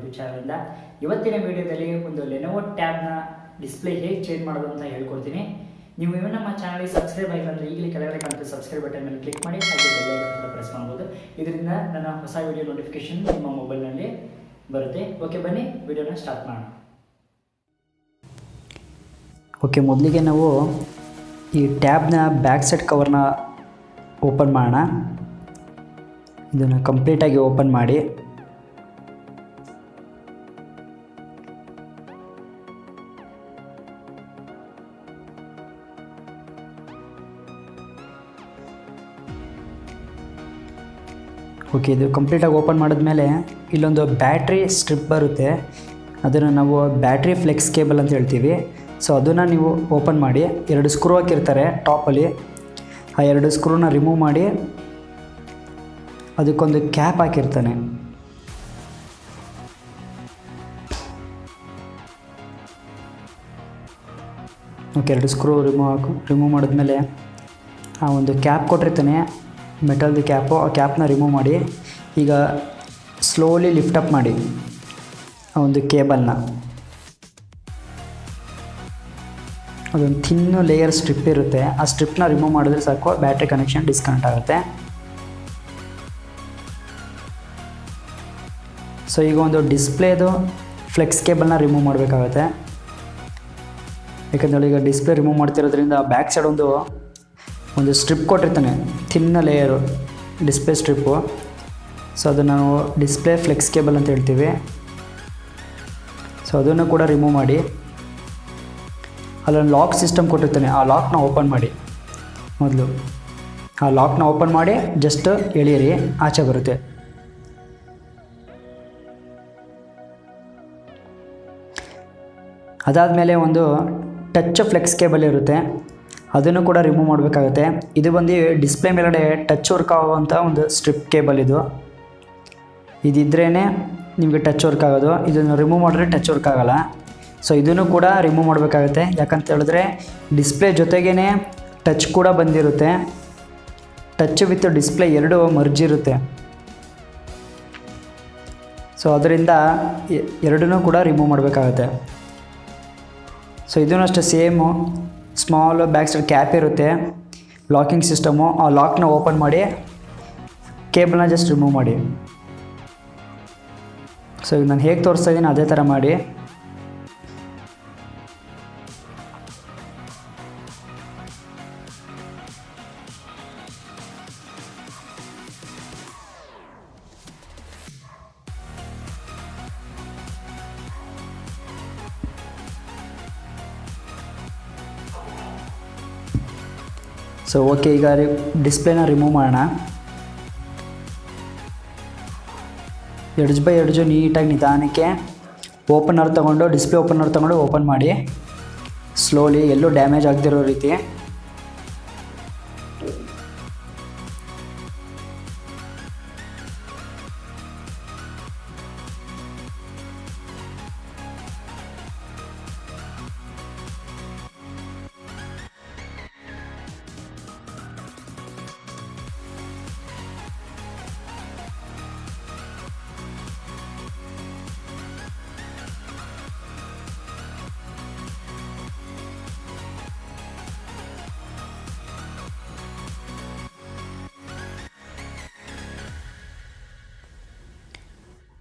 YouTube ಚಾನಲಿಂದ. ಇವತ್ತಿನ ವಿಡಿಯೋದಲ್ಲಿ ಒಂದು ಲೆನೋವೋ ಟ್ಯಾಬ್ನ ಡಿಸ್ಪ್ಲೇ ಹೇಗೆ ಚೇಂಜ್ ಮಾಡೋದು ಅಂತ ಹೇಳ್ಕೊಡ್ತೀನಿ. ನೀವು ಇನ್ನೂ ನಮ್ಮ ಚಾನಲ್ಗೆ ಸಬ್ಸ್ಕ್ರೈಬ್ ಆಗಿಲ್ಲ ಅಂದರೆ ಈಗಲೇ ಕೆಳಗಡೆ ಕಾಣುತ್ತೆ ಸಬ್ಸ್ಕ್ರೈಬ್ ಬಟನ್ ಮೇಲೆ ಕ್ಲಿಕ್ ಮಾಡಿ, ಹಾಗೆ ಬೆಲ್ ಐಕಾನ್ ಕೂಡ ಪ್ರೆಸ್ ಮಾಡ್ಬೋದು. ಇದರಿಂದ ನನ್ನ ಹೊಸ ವಿಡಿಯೋ ನೋಟಿಫಿಕೇಶನ್ ನಿಮ್ಮ ಮೊಬೈಲ್ನಲ್ಲಿ ಬರುತ್ತೆ. ಓಕೆ, ಬನ್ನಿ ವಿಡಿಯೋನ ಸ್ಟಾರ್ಟ್ ಮಾಡೋಣ. ಓಕೆ, ಮೊದಲಿಗೆ ನಾವು ಈ ಟ್ಯಾಬ್ನ ಬ್ಯಾಕ್ ಸೈಡ್ ಕವರ್ನ ಓಪನ್ ಮಾಡೋಣ. ಇದನ್ನು ಕಂಪ್ಲೀಟಾಗಿ ಓಪನ್ ಮಾಡಿ ಓಕೆ, ಇದು ಕಂಪ್ಲೀಟಾಗಿ ಓಪನ್ ಮಾಡಿದ್ಮೇಲೆ ಇಲ್ಲೊಂದು ಬ್ಯಾಟ್ರಿ ಸ್ಟ್ರಿಪ್ ಬರುತ್ತೆ. ಅದನ್ನು ನಾವು ಬ್ಯಾಟ್ರಿ ಫ್ಲೆಕ್ಸ್ ಕೇಬಲ್ ಅಂತ ಹೇಳ್ತೀವಿ. ಸೊ ಅದನ್ನು ನೀವು ಓಪನ್ ಮಾಡಿ, 2 ಸ್ಕ್ರೂ ಹಾಕಿರ್ತಾರೆ ಟಾಪಲ್ಲಿ. ಆ 2 ಸ್ಕ್ರೂನ ರಿಮೂವ್ ಮಾಡಿ ಅದಕ್ಕೊಂದು ಕ್ಯಾಪ್ ಹಾಕಿರ್ತಾನೆ. ಓಕೆ, 2 ಸ್ಕ್ರೂ ರಿಮೂವ್ ಮಾಡಿದ್ಮೇಲೆ ಆ ಒಂದು ಕ್ಯಾಪ್ ಕೊಟ್ಟಿರ್ತಾನೆ, ಮೆಟಲ್ದು ಕ್ಯಾಪು. ಆ ಕ್ಯಾಪ್ನ ರಿಮೂವ್ ಮಾಡಿ ಈಗ ಸ್ಲೋಲಿ ಲಿಫ್ಟ್ ಅಪ್ ಮಾಡಿ ಆ ಒಂದು ಕೇಬಲ್ನ. ಅದೊಂದು ಥಿನ್ನು ಲೇಯರ್ ಸ್ಟ್ರಿಪ್ ಇರುತ್ತೆ. ಆ ಸ್ಟ್ರಿಪ್ನ ರಿಮೂವ್ ಮಾಡಿದ್ರೆ ಸಾಕು, ಬ್ಯಾಟ್ರಿ ಕನೆಕ್ಷನ್ ಡಿಸ್ಕನೆಕ್ಟ್ ಆಗುತ್ತೆ. ಸೊ ಈಗ ಒಂದು ಡಿಸ್ಪ್ಲೇದು ಫ್ಲೆಕ್ಸ್ ಕೇಬಲ್ನ ರಿಮೂವ್ ಮಾಡಬೇಕಾಗುತ್ತೆ. ಯಾಕಂದರೆ ಈಗ ಡಿಸ್ಪ್ಲೇ ರಿಮೂವ್ ಮಾಡ್ತಿರೋದ್ರಿಂದ ಬ್ಯಾಕ್ ಸೈಡ್ ಒಂದು ಸ್ಟ್ರಿಪ್ ಕೊಟ್ಟಿರ್ತಾನೆ, ಥಿನ್ನ ಲೇಯರು ಡಿಸ್ಪ್ಲೇ ಸ್ಟ್ರಿಪ್ಪು. ಸೊ ಅದನ್ನು ನಾವು ಡಿಸ್ಪ್ಲೇ ಫ್ಲೆಕ್ಸ್ ಕೇಬಲ್ ಅಂತ ಹೇಳ್ತೀವಿ. ಸೊ ಅದನ್ನು ಕೂಡ ರಿಮೂವ್ ಮಾಡಿ ಅಲ್ಲೊಂದು ಲಾಕ್ ಸಿಸ್ಟಮ್ ಕೊಟ್ಟಿರ್ತಾನೆ, ಆ ಲಾಕ್ನ ಓಪನ್ ಮಾಡಿ. ಮೊದಲು ಆ ಲಾಕ್ನ ಓಪನ್ ಮಾಡಿ ಜಸ್ಟ್ ಎಳೀರಿ, ಆಚೆ ಬರುತ್ತೆ. ಅದಾದಮೇಲೆ ಒಂದು ಟಚ್ ಫ್ಲೆಕ್ಸ್ ಕೇಬಲ್ ಇರುತ್ತೆ, ಅದನ್ನು ಕೂಡ ರಿಮೂವ್ ಮಾಡಬೇಕಾಗುತ್ತೆ. ಇದು ಬಂದು ಡಿಸ್ಪ್ಲೇ ಮೇಲ್ಗಡೆ ಟಚ್ ವರ್ಕ್ ಆಗುವಂಥ ಒಂದು ಸ್ಟ್ರಿಪ್ ಕೇಬಲ್. ಇದಿದ್ರೇ ನಿಮಗೆ ಟಚ್ ವರ್ಕ್ ಆಗೋದು. ಇದನ್ನು ರಿಮೂವ್ ಮಾಡಿದ್ರೆ ಟಚ್ ವರ್ಕ್ ಆಗೋಲ್ಲ. ಸೊ ಇದನ್ನು ಕೂಡ ರಿಮೂವ್ ಮಾಡಬೇಕಾಗುತ್ತೆ. ಯಾಕಂತ ಹೇಳಿದ್ರೆ ಡಿಸ್ಪ್ಲೇ ಜೊತೆಗೇ ಟಚ್ ಕೂಡ ಬಂದಿರುತ್ತೆ. ಟಚ್ ವಿತ್ ಡಿಸ್ಪ್ಲೇ 2 ಮರ್ಜ್ ಇರುತ್ತೆ. ಸೊ ಅದರಿಂದ ಎರಡನ್ನೂ ಕೂಡ ರಿಮೂವ್ ಮಾಡಬೇಕಾಗುತ್ತೆ. ಸೊ ಇದೂ ಅಷ್ಟೇ same, small back side cap ಇರುತ್ತೆ, ಲಾಕಿಂಗ್ ಸಿಸ್ಟಮು. ಆ ಲಾಕ್ನ ಓಪನ್ ಮಾಡಿ ಕೇಬಲ್ನ ಜಸ್ಟ್ ರಿಮೂವ್ ಮಾಡಿ. ಸೊ ಈಗ ನಾನು ಹೇಗೆ ತೋರಿಸ್ತಾ ಇದ್ದೀನಿ ಅದೇ ಥರ ಮಾಡಿ. ಸೊ ಓಕೆ, ಈಗ ಡಿಸ್ಪ್ಲೇನ ರಿಮೂವ್ ಮಾಡೋಣ. ಎಡ್ಜ್ ಬೈ ಎಡ್ಜು ನೀಟಾಗಿ ನಿಧಾನಕ್ಕೆ ಓಪನರ್ ತೊಗೊಂಡು, ಡಿಸ್ಪ್ಲೇ ಓಪನರ್ ತೊಗೊಂಡು ಓಪನ್ ಮಾಡಿ ಸ್ಲೋಲಿ, ಎಲ್ಲೂ ಡ್ಯಾಮೇಜ್ ಆಗದಿರೋ ರೀತಿ.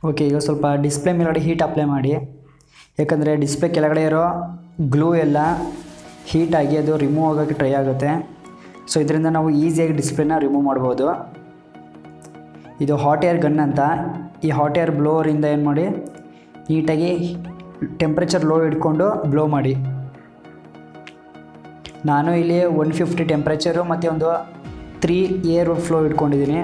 ಓಕೆ, ಈಗ ಸ್ವಲ್ಪ ಡಿಸ್ಪ್ಲೇ ಮೇಲ್ಗಡೆ ಹೀಟ್ ಅಪ್ಲೈ ಮಾಡಿ. ಯಾಕಂದರೆ ಡಿಸ್ಪ್ಲೇ ಕೆಳಗಡೆ ಇರೋ ಗ್ಲೂ ಎಲ್ಲ ಹೀಟಾಗಿ ಅದು ರಿಮೂವ್ ಆಗೋಕ್ಕೆ ಟ್ರೈ ಆಗುತ್ತೆ. ಸೊ ಇದರಿಂದ ನಾವು ಈಸಿಯಾಗಿ ಡಿಸ್ಪ್ಲೇನ ರಿಮೂವ್ ಮಾಡ್ಬೋದು. ಇದು ಹಾಟ್ ಏರ್ ಗನ್ ಅಂತ. ಈ ಹಾಟ್ ಏರ್ ಬ್ಲೋವರಿಂದ ಏನು ಮಾಡಿ, ನೀಟಾಗಿ ಟೆಂಪ್ರೇಚರ್ ಲೋ ಇಟ್ಕೊಂಡು ಬ್ಲೋ ಮಾಡಿ. ನಾನು ಇಲ್ಲಿ 150 ಟೆಂಪ್ರೇಚರು ಮತ್ತು ಒಂದು 3 ಏರ್ ಫ್ಲೋ ಇಟ್ಕೊಂಡಿದ್ದೀನಿ.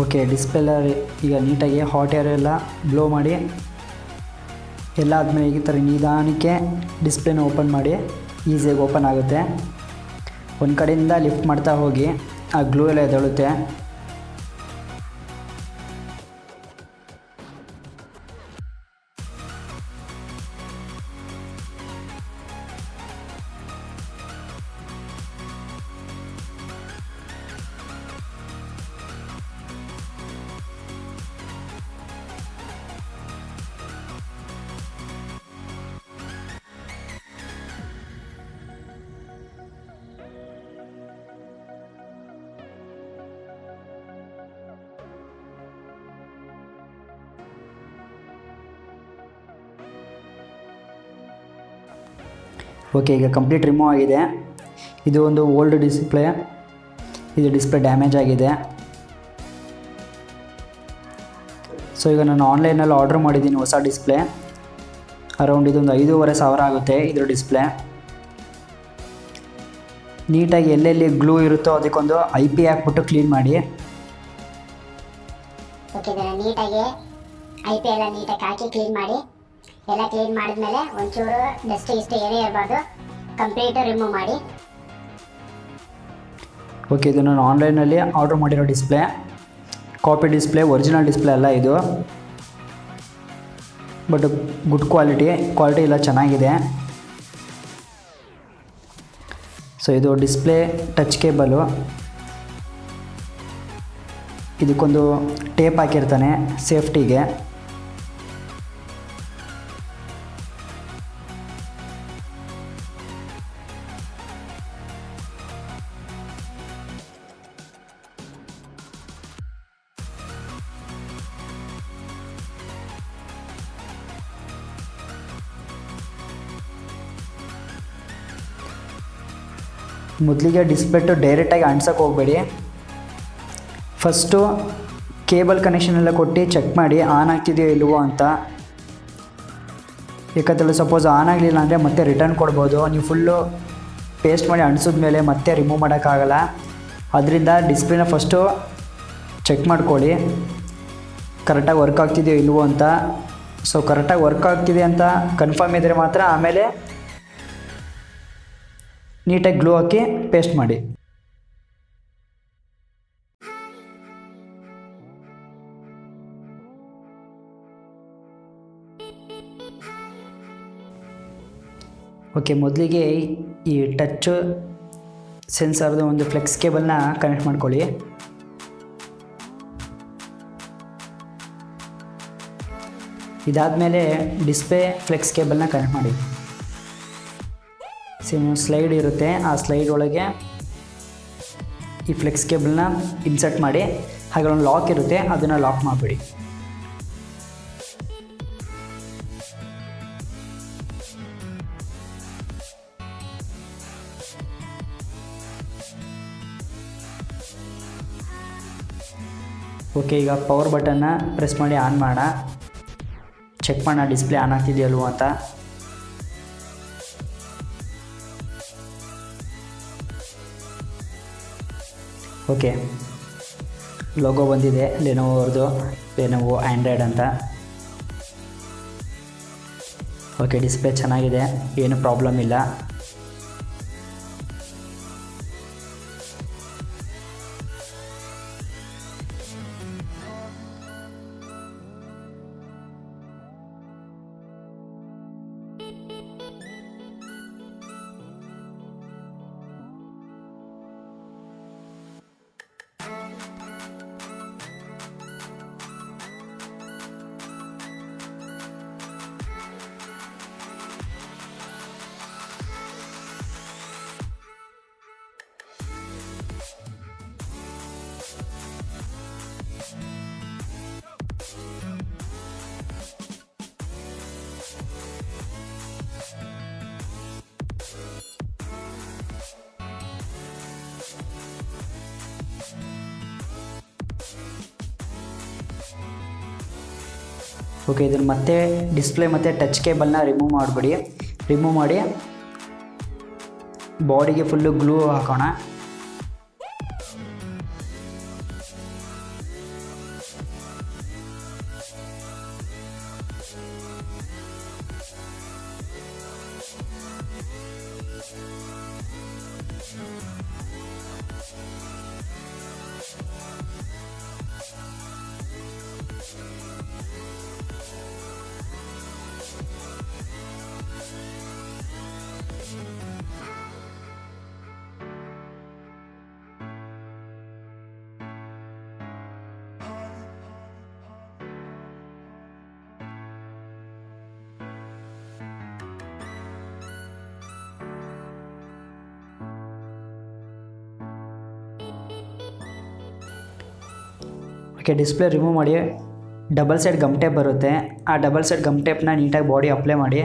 ಓಕೆ, ಡಿಸ್ಪ್ಲೇ ಎಲ್ಲ ಈಗ ನೀಟಾಗಿ ಹಾಟ್ ಏರ್ ಎಲ್ಲ ಬ್ಲೋ ಮಾಡಿ ಎಲ್ಲ ಆದಮೇಲೆ ಈ ಥರ ನಿಧಾನಕ್ಕೆ ಡಿಸ್ಪ್ಲೇನ ಓಪನ್ ಮಾಡಿ ಈಸಿಯಾಗಿ ಓಪನ್ ಆಗುತ್ತೆ. ಒಂದು ಕಡೆಯಿಂದ ಲಿಫ್ಟ್ ಮಾಡ್ತಾ ಹೋಗಿ ಆ ಗ್ಲೂ ಎಲ್ಲ ಎದ್ದೇಳುತ್ತೆ. ಓಕೆ, ಈಗ ಕಂಪ್ಲೀಟ್ ರಿಮೂವ್ ಆಗಿದೆ. ಇದು ಒಂದು ಓಲ್ಡ್ ಡಿಸ್ಪ್ಲೇ, ಇದು ಡಿಸ್ಪ್ಲೇ ಡ್ಯಾಮೇಜ್ ಆಗಿದೆ. ಸೊ ಈಗ ನಾನು ಆನ್ಲೈನಲ್ಲಿ ಆರ್ಡ್ರ್ ಮಾಡಿದ್ದೀನಿ ಹೊಸ ಡಿಸ್ಪ್ಲೇ. ಅರೌಂಡ್ ಇದೊಂದು 5,500 ಆಗುತ್ತೆ ಇದ್ರ ಡಿಸ್ಪ್ಲೇ. ನೀಟಾಗಿ ಎಲ್ಲೆಲ್ಲಿ ಗ್ಲೂ ಇರುತ್ತೋ ಅದಕ್ಕೊಂದು IP ಹಾಕ್ಬಿಟ್ಟು ಕ್ಲೀನ್ ಮಾಡಿ. ಓಕೆ, ನೀಟಾಗಿ IP ಎಲ್ಲ ನೀಟಾಗಿ ಹಾಕಿ ಕ್ಲೀನ್ ಮಾಡಿ. ಎಲ್ಲ ಕ್ಲೀನ್ ಮಾಡಿದ್ಮೇಲೆ ಒಂಚೂರು ಡಸ್ಟ್ ಇಷ್ಟು ಏನೇ ಇರಬಾರ್ದು, ಕಂಪ್ಲೀಟ್ ರಿಮೂವ್ ಮಾಡಿ. ಓಕೆ, ಇದು ನಾನು ಆನ್ಲೈನಲ್ಲಿ ಆರ್ಡ್ರ್ ಮಾಡಿರೋ display, copy display, original display ಅಲ್ಲ ಇದು. ಬಟ್ ಗುಡ್ ಕ್ವಾಲಿಟಿ ಎಲ್ಲ ಚೆನ್ನಾಗಿದೆ. ಸೊ ಇದು ಡಿಸ್ಪ್ಲೇ ಟಚ್ ಕೇಬಲು, ಇದಕ್ಕೊಂದು ಟೇಪ್ ಹಾಕಿರ್ತಾನೆ ಸೇಫ್ಟಿಗೆ. ಮೊದಲಿಗೆ ಡಿಸ್ಪ್ಲೇಟು ಡೈರೆಕ್ಟಾಗಿ ಅಂಟ್ಸೋಕ್ಕೆ ಹೋಗಬೇಡಿ. ಫಸ್ಟು ಕೇಬಲ್ ಕನೆಕ್ಷನ್ ಎಲ್ಲ ಕೊಟ್ಟು ಚೆಕ್ ಮಾಡಿ ಆನ್ ಆಗ್ತಿದೆಯೋ ಇಲ್ವೋ ಅಂತ. ಯಾಕಂತೇಳಿ ಸಪೋಸ್ ಆನ್ ಆಗಲಿಲ್ಲ ಅಂದರೆ ಮತ್ತೆ ರಿಟರ್ನ್ ಕೊಡ್ಬೋದು. ನೀವು ಫುಲ್ಲು ಪೇಸ್ಟ್ ಮಾಡಿ ಅಂಟಿಸಿದ್ಮೇಲೆ ಮತ್ತೆ ರಿಮೂವ್ ಮಾಡೋಕ್ಕಾಗಲ್ಲ. ಅದರಿಂದ ಡಿಸ್ಪ್ಲೇನ ಫಸ್ಟು ಚೆಕ್ ಮಾಡ್ಕೊಳ್ಳಿ ಕರೆಕ್ಟಾಗಿ ವರ್ಕ್ ಆಗ್ತಿದೆಯೋ ಇಲ್ವೋ ಅಂತ. ಸೊ ಕರೆಕ್ಟಾಗಿ ವರ್ಕ್ ಆಗ್ತಿದೆ ಅಂತ ಕನ್ಫರ್ಮ್ ಇದ್ದರೆ ಮಾತ್ರ ಆಮೇಲೆ ನೀಟಾಗಿ ಗ್ಲೂ ಹಾಕಿ ಪೇಸ್ಟ್ ಮಾಡಿ. ಓಕೆ, ಮೊದಲಿಗೆ ಈ ಟಚ್ ಸೆನ್ಸರ್ದು ಒಂದು ಫ್ಲೆಕ್ಸ್ ಕೇಬಲ್ನ ಕನೆಕ್ಟ್ ಮಾಡ್ಕೊಳ್ಳಿ. ಇದಾದಮೇಲೆ ಡಿಸ್ಪ್ಲೇ ಫ್ಲೆಕ್ಸ್ ಕೇಬಲ್ನ ಕನೆಕ್ಟ್ ಮಾಡಿ. ಸ್ಲೈಡ್ ಇರುತ್ತೆ, ಆ ಸ್ಲೈಡ್ ಒಳಗೆ ಈ ಫ್ಲೆಕ್ಸ್ ಕೇಬಲ್ನ ಇನ್ಸರ್ಟ್ ಮಾಡಿ. ಹಾಗೆ ಒಂದು ಲಾಕ್ ಇರುತ್ತೆ, ಅದನ್ನು ಲಾಕ್ ಮಾಡಿಬಿಡಿ. ಓಕೆ, ಈಗ ಪವರ್ ಬಟನ್ನ ಪ್ರೆಸ್ ಮಾಡಿ ಆನ್ ಮಾಡೋಣ. ಚೆಕ್ ಮಾಡೋಣ ಡಿಸ್ಪ್ಲೇ ಆನ್ ಆಗ್ತಿದೆಯಲ್ವ ಅಂತ. ಓಕೆ, ಲೋಗೋ ಬಂದಿದೆ ಲೆನೋವೋ ಅವ್ರದ್ದು, ಲೆನೋವೋ ಆ್ಯಂಡ್ರಾಯ್ಡ್ ಅಂತ. ಓಕೆ, ಡಿಸ್ಪ್ಲೇ ಚೆನ್ನಾಗಿದೆ, ಏನು ಪ್ರಾಬ್ಲಮ್ ಇಲ್ಲ. ಓಕೆ, ಇದನ್ನು ಮತ್ತೆ ಡಿಸ್ಪ್ಲೇ ಮತ್ತು ಟಚ್ ಕೇಬಲ್ನ ರಿಮೂವ್ ಮಾಡಿಬಿಡಿ. ರಿಮೂವ್ ಮಾಡಿ ಬಾಡಿಗೆ ಫುಲ್ಲು ಗ್ಲೂ ಹಾಕೋಣ. ಓಕೆ, ಡಿಸ್ಪ್ಲೇ ರಿಮೂವ್ ಮಾಡಿ. ಡಬಲ್ ಸೈಡ್ ಗಮ್ ಟೇಪ್ ಬರುತ್ತೆ, ಆ ಡಬಲ್ ಸೈಡ್ ಗಮ್ ಟೇಪ್ನ ನೀಟಾಗಿ ಬಾಡಿ ಅಪ್ಲೈ ಮಾಡಿ.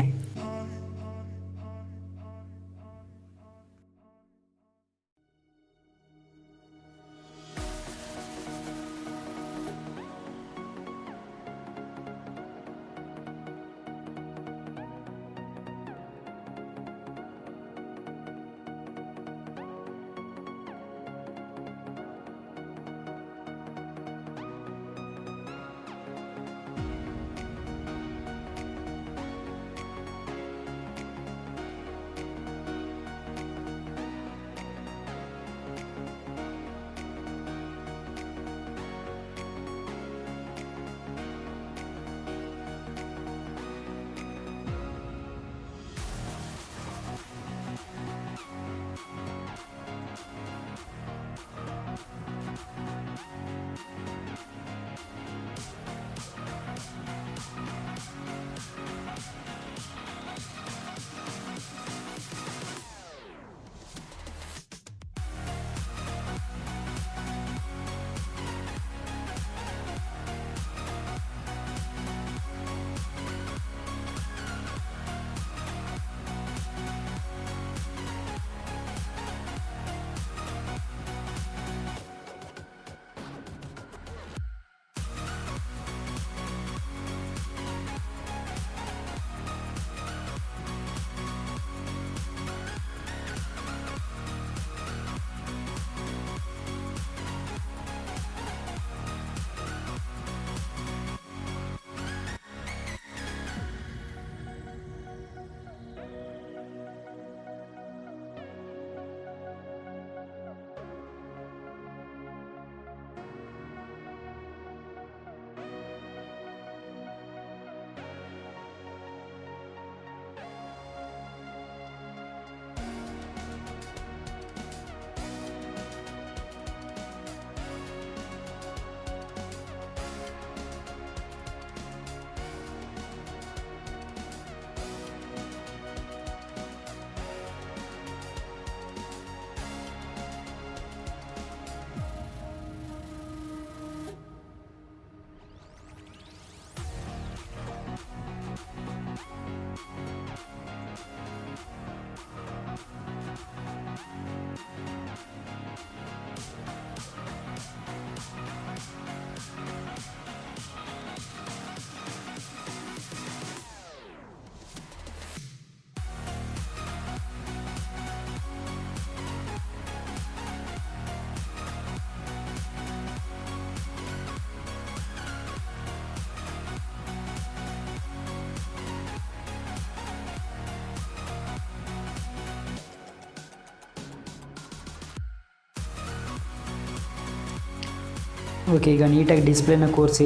ಓಕೆ, ಈಗ ನೀಟಾಗಿ ಡಿಸ್ಪ್ಲೇನ ಕೂರಿಸಿ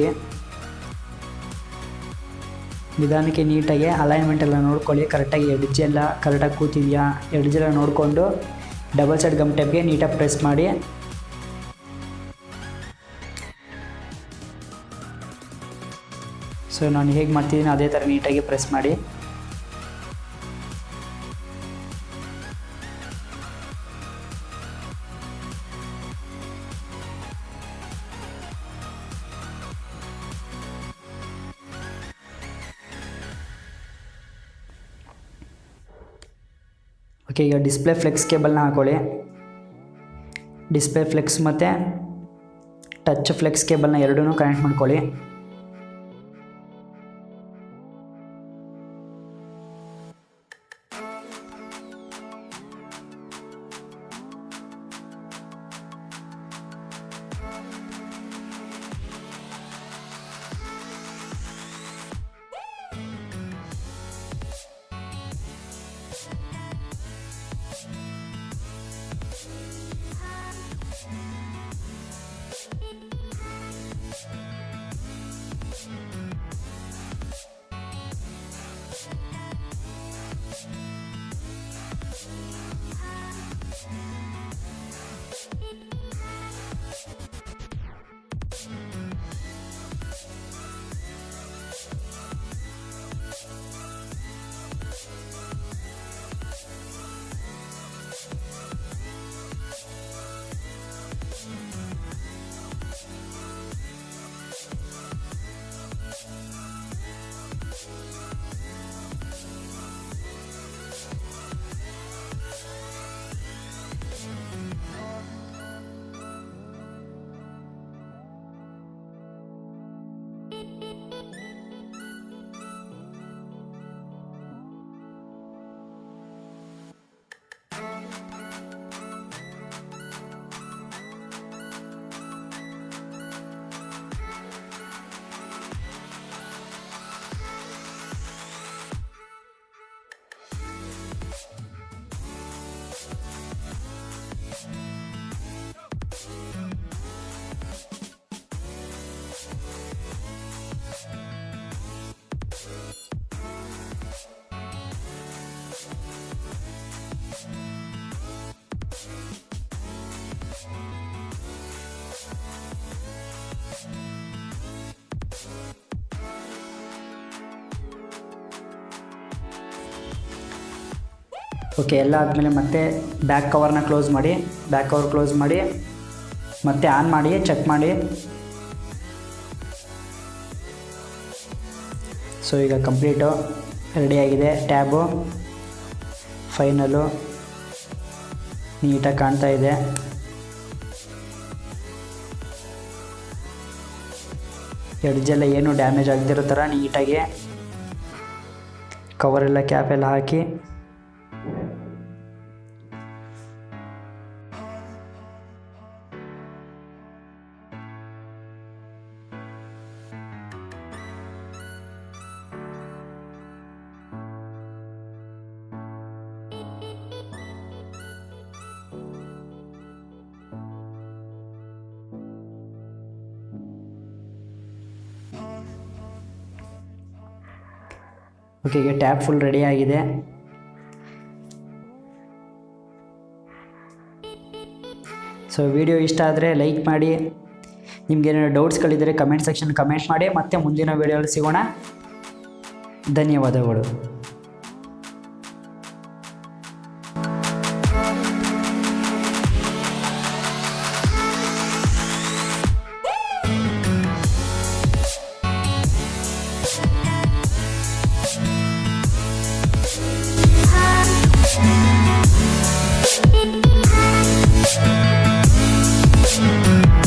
ನಿಧಾನಕ್ಕೆ ನೀಟಾಗಿ ಅಲೈನ್ಮೆಂಟ್ ಎಲ್ಲ ನೋಡ್ಕೊಳ್ಳಿ. ಕರೆಕ್ಟಾಗಿ ಎಡ್ಜ್ ಎಲ್ಲ ಕರೆಕ್ಟಾಗಿ ಕೂತಿದೆಯಾ, ಎಡ್ಜ್ ಎಲ್ಲ ನೋಡಿಕೊಂಡು ಡಬಲ್ ಸೈಡ್ ಗಮ್ ಟೇಪ್ಗೆ ನೀಟಾಗಿ ಪ್ರೆಸ್ ಮಾಡಿ. ಸೊ ನಾನು ಹೇಗೆ ಮಾಡ್ತಿದ್ದೀನಿ ಅದೇ ಥರ ನೀಟಾಗಿ ಪ್ರೆಸ್ ಮಾಡಿ. ಓಕೆ, ಈಗ ಡಿಸ್ಪ್ಲೇ ಫ್ಲೆಕ್ಸ್ ಕೇಬಲ್ನ ಹಾಕೊಳ್ಳಿ. ಡಿಸ್ಪ್ಲೇ ಫ್ಲೆಕ್ಸ್ ಮತ್ತು ಟಚ್ ಫ್ಲೆಕ್ಸ್ ಕೇಬಲ್ನ ಎರಡೂ ಕನೆಕ್ಟ್ ಮಾಡ್ಕೊಳ್ಳಿ. ಓಕೆ, ಎಲ್ಲ ಆದಮೇಲೆ ಮತ್ತೆ ಬ್ಯಾಕ್ ಕವರ್ನ ಕ್ಲೋಸ್ ಮಾಡಿ, ಬ್ಯಾಕ್ ಕವರ್ ಕ್ಲೋಸ್ ಮಾಡಿ ಮತ್ತೆ ಆನ್ ಮಾಡಿ ಚೆಕ್ ಮಾಡಿ. ಸೊ ಈಗ ಕಂಪ್ಲೀಟು ರೆಡಿಯಾಗಿದೆ. ಟ್ಯಾಬು ಫೈನಲು ನೀಟಾಗಿ ಕಾಣ್ತಾ ಇದೆ. ಎಡ್ಜೆಲ್ಲ ಏನು ಡ್ಯಾಮೇಜ್ ಆಗದಿರೋ ಥರ ನೀಟಾಗಿ ಕವರೆಲ್ಲ ಕ್ಯಾಪೆಲ್ಲ ಹಾಕಿ ಓಕೆ, ಈಗ ಟ್ಯಾಬ್ ಫುಲ್ ರೆಡಿ ಆಗಿದೆ. ಸೊ ವಿಡಿಯೋ ಇಷ್ಟ ಆದರೆ ಲೈಕ್ ಮಾಡಿ. ನಿಮ್ಗೇನಾದ್ರು ಡೌಟ್ಸ್ಗಳಿದ್ದರೆ ಕಮೆಂಟ್ ಸೆಕ್ಷನ್ ಕಮೆಂಟ್ ಮಾಡಿ. ಮತ್ತೆ ಮುಂದಿನ ವಿಡಿಯೋದಲ್ಲಿ ಸಿಗೋಣ. ಧನ್ಯವಾದಗಳು.